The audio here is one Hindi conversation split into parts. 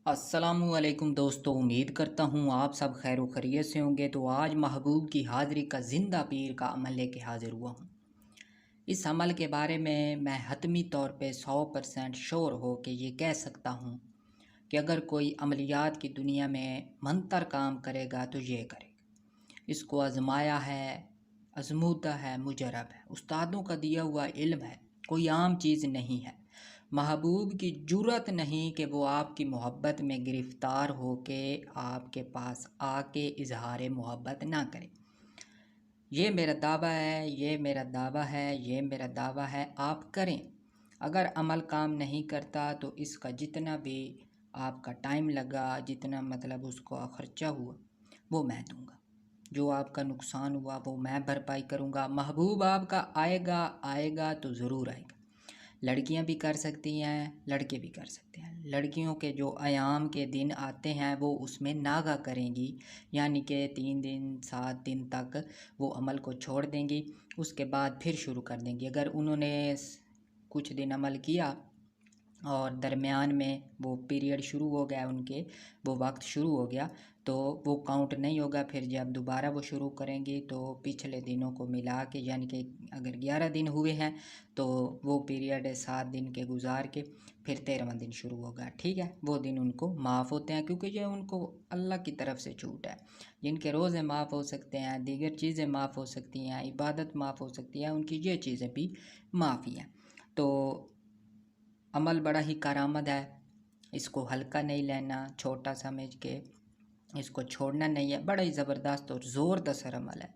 अस्सलामुअलैकुम दोस्तों, उम्मीद करता हूँ आप सब खैर व खैरियत से होंगे। तो आज महबूब की हाज़िरी का ज़िंदा पीर का अमल लेके हाज़िर हुआ हूँ। इस अमल के बारे में मैं हतमी तौर पे 100% श्योर हो के ये कह सकता हूँ कि अगर कोई अमलियात की दुनिया में मंतर काम करेगा तो ये करेगा। इसको आजमाया है, आजमूदा है, मुजरब है, उस्तादों का दिया हुआ इल्म है, कोई आम चीज़ नहीं है। महबूब की जुर्रत नहीं कि वो आपकी मोहब्बत में गिरफ़्तार होके आपके पास आके इजहार मोहब्बत ना करे। ये मेरा दावा है, ये मेरा दावा है, ये मेरा दावा है, आप करें। अगर अमल काम नहीं करता तो इसका जितना भी आपका टाइम लगा, जितना मतलब उसको ख़र्चा हुआ, वो मैं दूँगा। जो आपका नुकसान हुआ वो मैं भरपाई करूँगा। महबूब आपका आएगा आएगा तो ज़रूर आएगा। लड़कियां भी कर सकती हैं, लड़के भी कर सकते हैं। लड़कियों के जो अयाम के दिन आते हैं वो उसमें नागा करेंगी, यानी कि 3 दिन 7 दिन तक वो अमल को छोड़ देंगी, उसके बाद फिर शुरू कर देंगी। अगर उन्होंने कुछ दिन अमल किया और दरमियान में वो पीरियड शुरू हो गया, उनके वो वक्त शुरू हो गया, तो वो काउंट नहीं होगा। फिर जब दोबारा वो शुरू करेंगी तो पिछले दिनों को मिला के, यानी कि अगर 11 दिन हुए हैं तो वो पीरियड 7 दिन के गुजार के फिर 13वां दिन शुरू होगा। ठीक है, वो दिन उनको माफ़ होते हैं, क्योंकि ये उनको अल्लाह की तरफ से छूट है। जिनके रोज़े माफ़ हो सकते हैं, दीगर चीज़ें माफ़ हो सकती हैं, इबादत माफ़ हो सकती है, उनकी ये चीज़ें भी माफ़ी हैं। तो अमल बड़ा ही करामद है, इसको हल्का नहीं लेना, छोटा समझ के इसको छोड़ना नहीं है। बड़ा ही ज़बरदस्त और ज़ोरदार अमल है।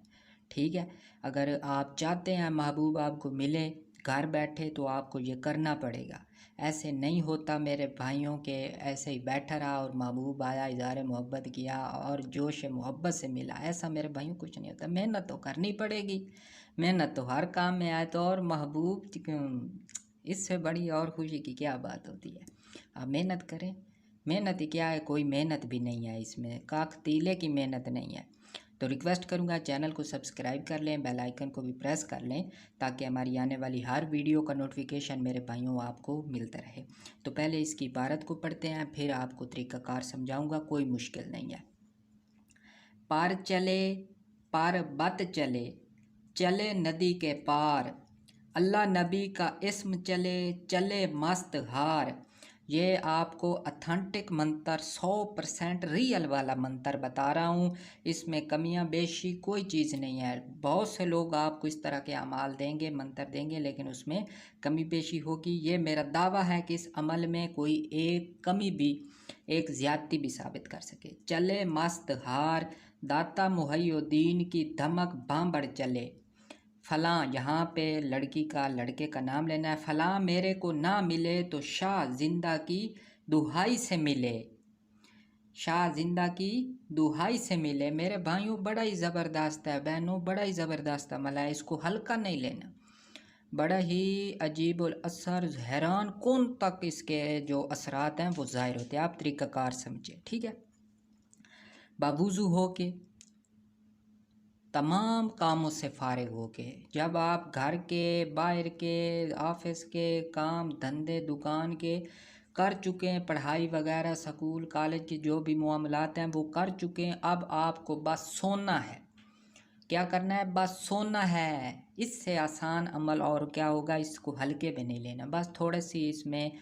ठीक है, अगर आप चाहते हैं महबूब आपको मिले घर बैठे तो आपको ये करना पड़ेगा। ऐसे नहीं होता मेरे भाइयों के, ऐसे ही बैठा रहा और महबूब आया, इज़हार मोहब्बत किया और जोश मोहब्बत से मिला, ऐसा मेरे भाइयों कुछ नहीं होता। मेहनत तो करनी पड़ेगी, मेहनत तो हर काम में आए तो। और महबूब इससे बड़ी और खुशी की क्या बात होती है। आप मेहनत करें, मेहनत ही क्या है, कोई मेहनत भी नहीं है इसमें, काख तीले की मेहनत नहीं है। तो रिक्वेस्ट करूंगा चैनल को सब्सक्राइब कर लें, बेल आइकन को भी प्रेस कर लें, ताकि हमारी आने वाली हर वीडियो का नोटिफिकेशन मेरे भाइयों आपको मिलता रहे। तो पहले इसकी इबारत को पढ़ते हैं, फिर आपको तरीक़ाकार समझाऊंगा, कोई मुश्किल नहीं है। पार चले पार बत चले, चले नदी के पार, अल्लाह नबी का इस्म चले, चले मस्त हार। ये आपको अथेंटिक मंतर 100% रियल वाला मंतर बता रहा हूँ। इसमें कमियां बेशी कोई चीज़ नहीं है। बहुत से लोग आपको इस तरह के अमाल देंगे, मंतर देंगे, लेकिन उसमें कमी बेशी होगी। ये मेरा दावा है कि इस अमल में कोई एक कमी भी, एक ज़्यादती भी साबित कर सके। चले मस्त हार, दाता मुहैयुद्दीन की धमक भांबड़ चले। फलां, यहाँ पे लड़की का, लड़के का नाम लेना है। फलां मेरे को ना मिले तो शाह जिंदा की दुहाई से मिले, शाह जिंदा की दुहाई से मिले। मेरे भाइयों बड़ा ही ज़बरदस्त है, बहनों बड़ा ही ज़बरदस्त अमल है, इसको हल्का नहीं लेना। बड़ा ही अजीब और असर, हैरान कौन तक इसके जो असरात हैं वो ज़ाहिर होते हैं। आप तरीक़ाकार समझे, ठीक है। बावुज़ू हो के, तमाम कामों से फ़ारिग हो के, जब आप घर के, बाहर के, ऑफिस के काम धंधे दुकान के कर चुके हैं, पढ़ाई वगैरह स्कूल कॉलेज की जो भी मामलात हैं वो कर चुके हैं, अब आपको बस सोना है। क्या करना है? बस सोना है। इससे आसान अमल और क्या होगा? इसको हल्के में नहीं लेना, बस थोड़ी सी इसमें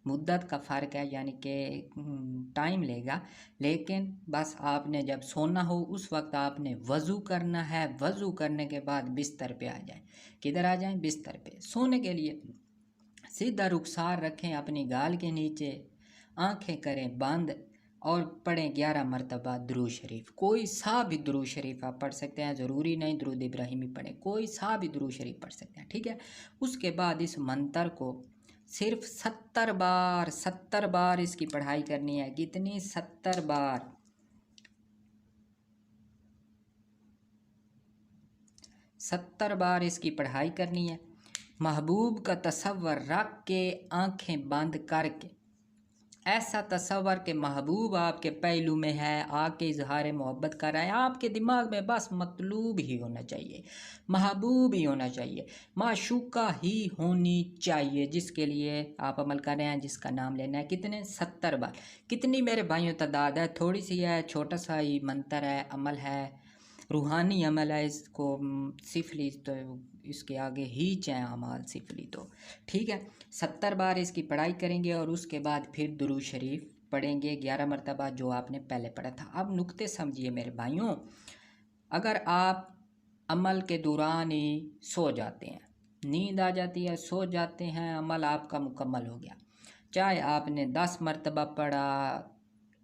मुद्दत का फ़र्क है, यानी कि टाइम लेगा। लेकिन बस आपने जब सोना हो उस वक्त आपने वज़ू करना है। वज़ू करने के बाद बिस्तर पे आ जाएं। किधर आ जाएं? बिस्तर पे। सोने के लिए सीधा रुखसार रखें अपनी गाल के नीचे, आंखें करें बंद और पढ़ें 11 मरतबा दुरूद शरीफ। कोई सा भी दुरूद शरीफ आप पढ़ सकते हैं, ज़रूरी नहीं दुरूद इब्राहिमी पढ़ें, कोई सा भी दुरूद शरीफ पढ़ सकते हैं, ठीक है। उसके बाद इस मंतर को सिर्फ 70 बार इसकी पढ़ाई करनी है। कितनी? 70 बार। 70 बार इसकी पढ़ाई करनी है। महबूब का तसव्वुर रख के, आंखें बंद करके ऐसा तसव्वुर के महबूब आपके पहलू में है, आके इजहार मोहब्बत कर रहा है, आपके दिमाग में बस मतलूब ही होना चाहिए, महबूब ही होना चाहिए, माशूका ही होनी चाहिए, जिसके लिए आप अमल कर रहे हैं, जिसका नाम लेना है। कितने? 70 बार। कितनी मेरे भाइयों तादाद है? थोड़ी सी है, छोटा सा ही मंत्र है, अमल है, रूहानी अमल है। इसको सिफली तो इसके आगे ही चाहे अमाल सिफली तो ठीक है। 70 बार इसकी पढ़ाई करेंगे और उसके बाद फिर दुरूद शरीफ पढ़ेंगे 11 मरतबा, जो आपने पहले पढ़ा था। अब नुक्ते समझिए मेरे भाइयों, अगर आप अमल के दौरान ही सो जाते हैं, नींद आ जाती है, सो जाते हैं, अमल आपका मुकम्मल हो गया। चाहे आपने 10 मरतबा पढ़ा,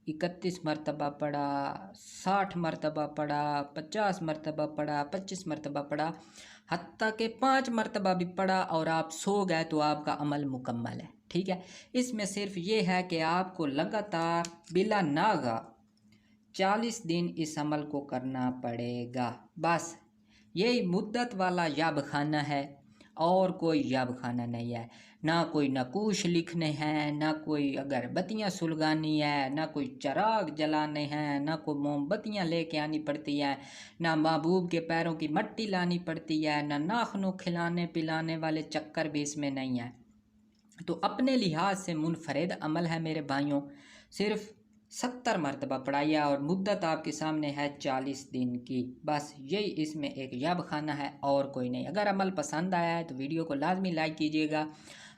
31 मरतबा पढ़ा, 60 मरतबा पढ़ा, 50 मरतबा पढ़ा, 25 मरतबा पढ़ा, हत्ता के 5 मरतबा भी पढ़ा और आप सो गए, तो आपका अमल मुकम्मल है। ठीक है। इसमें सिर्फ ये है कि आपको लगातार बिला नागा 40 दिन इस अमल को करना पड़ेगा। बस यही मुद्दत वाला याब खाना है, और कोई याब खाना नहीं है। ना कोई नकूश लिखने हैं, ना कोई अगरबत्तियाँ सुलगानी है, ना कोई चराग जलाने हैं, ना कोई मोमबत्तियाँ लेके आनी पड़ती है, ना महबूब के पैरों की मट्टी लानी पड़ती है, ना नाखनों खिलाने पिलाने वाले चक्कर भी इसमें नहीं है। तो अपने लिहाज से मुनफरिद अमल है मेरे भाइयों। सिर्फ 70 मरतबा पढ़ाइए और मुद्दत आपके सामने है 40 दिन की। बस यही इसमें एक यब खाना है, और कोई नहीं। अगर अमल पसंद आया है तो वीडियो को लाजमी लाइक कीजिएगा।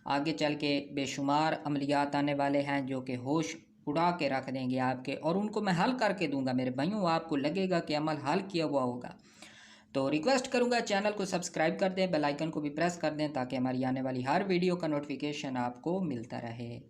आगे चल के बेशुमार अमलियात आने वाले हैं जो कि होश उड़ा के रख देंगे आपके, और उनको मैं हल करके दूंगा मेरे भाइयों। आपको लगेगा कि अमल हल किया हुआ होगा। तो रिक्वेस्ट करूंगा चैनल को सब्सक्राइब कर दें, बेल आइकन को भी प्रेस कर दें, ताकि हमारी आने वाली हर वीडियो का नोटिफिकेशन आपको मिलता रहे।